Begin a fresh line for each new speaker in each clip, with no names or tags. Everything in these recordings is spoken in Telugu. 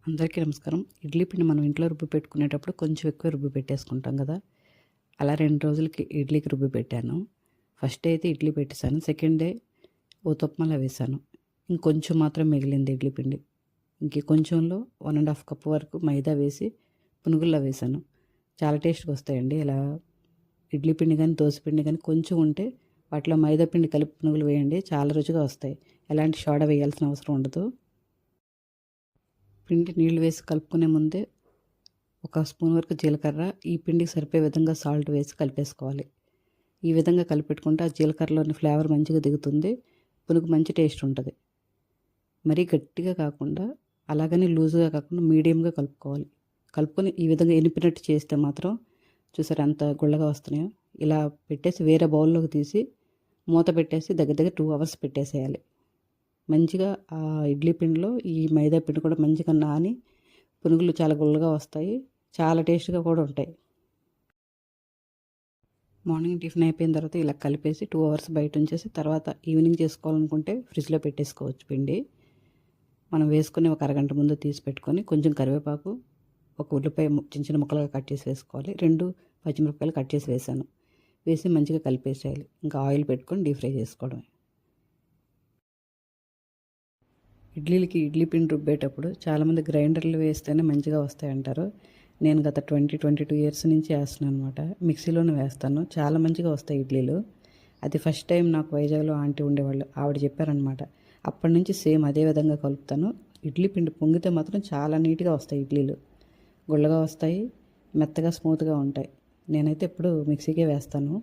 అందరికీ నమస్కారం. ఇడ్లీ పిండి మనం ఇంట్లో రుబ్బి పెట్టుకునేటప్పుడు కొంచెం ఎక్కువ రుబ్బి పెట్టేసుకుంటాం కదా! అలా 2 రోజులకి ఇడ్లీకి రుబ్బి పెట్టాను. ఫస్ట్ డే అయితే ఇడ్లీ పెట్టేసాను. సెకండ్ డే ఉతప్మాలో వేశాను. ఇంకొంచెం మాత్రం మిగిలింది ఇడ్లీ పిండి. ఇంక కొంచెంలో 1 ½ కప్ వరకు మైదా వేసి పునుగుల్లో వేశాను. చాలా టేస్ట్‌గా వస్తాయండి. ఇలా ఇడ్లీ పిండి గానీ, దోస పిండి గానీ కొంచెం ఉంటే వాటిలో మైదా పిండి కలిపి పునుగులు వేయండి. చాలా రుచిగా వస్తాయి. ఎలాంటి సోడా వేయాల్సిన అవసరం ఉండదు. పిండి నీళ్ళు వేసి కలుపుకునే ముందే ఒక స్పూన్ వరకు జీలకర్ర, ఈ పిండికి సరిపోయే విధంగా సాల్ట్ వేసి కలిపేసుకోవాలి. ఈ విధంగా కలిపెట్టుకుంటే ఆ జీలకర్రలోని ఫ్లేవర్ మంచిగా దిగుతుంది. పునుగు మంచి టేస్ట్ ఉంటుంది. మరీ గట్టిగా కాకుండా అలాగని లూజ్గా కాకుండా మీడియంగా కలుపుకోవాలి. కలుపుకొని ఈ విధంగా ఎనిపినట్టు చేస్తే మాత్రం చూసారా ఎంత గుళ్ళగా వస్తున్నాయో. ఇలా పెట్టేసి వేరే బౌల్లోకి తీసి మూత పెట్టేసి దగ్గర దగ్గర 2 అవర్స్ పెట్టేసేయాలి. మంచిగా ఆ ఇడ్లీ పిండిలో ఈ మైదా పిండి కూడా మంచిగా నాని పునుగులు చాలా గుల్లగా వస్తాయి. చాలా టేస్ట్‌గా కూడా ఉంటాయి. మార్నింగ్ టిఫిన్ అయిపోయిన తర్వాత ఇలా కలిపేసి 2 అవర్స్ బయట ఉంచేసి తర్వాత ఈవినింగ్ చేసుకోవాలనుకుంటే ఫ్రిడ్జ్‌లో పెట్టేసుకోవచ్చు పిండి. మనం వేసుకుని ఒక అరగంట ముందు తీసి పెట్టుకొని కొంచెం కరివేపాకు, ఒక ఉల్లిపాయ చిన్న చిన్న ముక్కలుగా కట్ చేసి వేసుకోవాలి. 2 పచ్చిమిరపకాయలు కట్ చేసి వేసాను. వేసి మంచిగా కలిపేసేయాలి. ఇంకా ఆయిల్ పెట్టుకొని డీప్ ఫ్రై చేసుకోవడమే. ఇడ్లీలకి ఇడ్లీ పిండి రుబ్బేటప్పుడు చాలామంది గ్రైండర్లు వేస్తేనే మంచిగా వస్తాయంటారు. నేను గత 22 ఇయర్స్ నుంచి వేస్తున్నాను అనమాట. మిక్సీలోనే వేస్తాను. చాలా మంచిగా వస్తాయి ఇడ్లీలు. అది ఫస్ట్ టైం నాకు వైజాగ్లో ఆంటీ ఉండేవాళ్ళు. ఆవిడ చెప్పారనమాట. అప్పటి నుంచి సేమ్ అదే విధంగా కలుపుతాను. ఇడ్లీ పిండి పొంగితే మాత్రం చాలా నీట్గా వస్తాయి ఇడ్లీలు. గుళ్ళగా వస్తాయి, మెత్తగా స్మూత్గా ఉంటాయి. నేనైతే ఎప్పుడు మిక్సీకే వేస్తాను.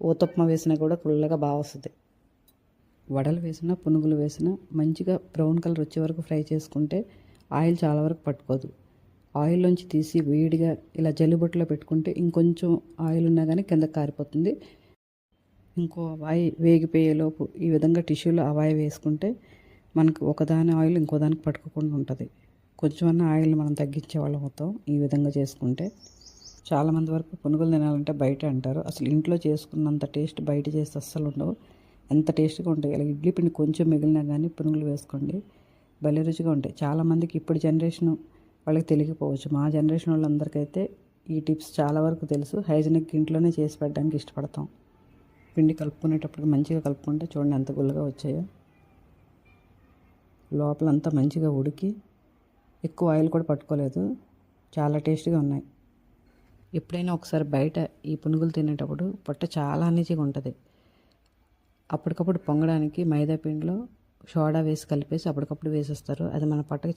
ఊతప్మా వేసినా కూడా గుళ్ళగా బాగా వస్తుంది. వడలు వేసినా పునుగులు వేసినా మంచిగా బ్రౌన్ కలర్ వచ్చే వరకు ఫ్రై చేసుకుంటే ఆయిల్ చాలా వరకు పట్టుకోదు. ఆయిల్లోంచి తీసి వేడిగా ఇలా జల్లిబొట్టులో పెట్టుకుంటే ఇంకొంచెం ఆయిల్ ఉన్నా కానీ కిందకి కారిపోతుంది. ఇంకో వాయి వేగిపోయేలోపు ఈ విధంగా టిష్యూలో ఆ వాయి వేసుకుంటే మనకు ఒకదాని ఆయిల్ ఇంకో దానికి పట్టుకోకుండా ఉంటుంది. కొంచెమన్నా ఆయిల్ని మనం తగ్గించేవాళ్ళం అవుతాం ఈ విధంగా చేసుకుంటే. చాలామంది వరకు పునుగులు తినాలంటే బయట అంటారు. అసలు ఇంట్లో చేసుకున్నంత టేస్ట్ బయట చేస్తే అస్సలు ఉండవు. ఎంత టేస్ట్గా ఉంటాయి. ఇలా ఇడ్లీ పిండి కొంచెం మిగిలినా కానీ పునుగులు వేసుకోండి, భలే రుచిగా ఉంటాయి. చాలామందికి ఇప్పుడు జనరేషన్ వాళ్ళకి తెలియకపోవచ్చు. మా జనరేషన్ వాళ్ళందరికైతే ఈ టిప్స్ చాలా వరకు తెలుసు. హైజీనిక్ ఇంట్లోనే చేసి పెట్టడానికి ఇష్టపడతాం. పిండి కలుపుకునేటప్పుడు మంచిగా కలుపుకుంటే చూడండి ఎంత గుల్లగా వచ్చాయో. లోపలంతా మంచిగా ఉడికి ఎక్కువ ఆయిల్ కూడా పట్టుకోలేదు. చాలా టేస్ట్గా ఉన్నాయి. ఎప్పుడైనా ఒకసారి బయట ఈ పునుగులు తినేటప్పుడు పొట్ట చాలా అనీజీగా ఉంటుంది. అప్పటికప్పుడు పొంగడానికి మైదా పిండిలో సోడా వేసి కలిపేసి అప్పటికప్పుడు వేసేస్తారు. అది మన పొట్టకి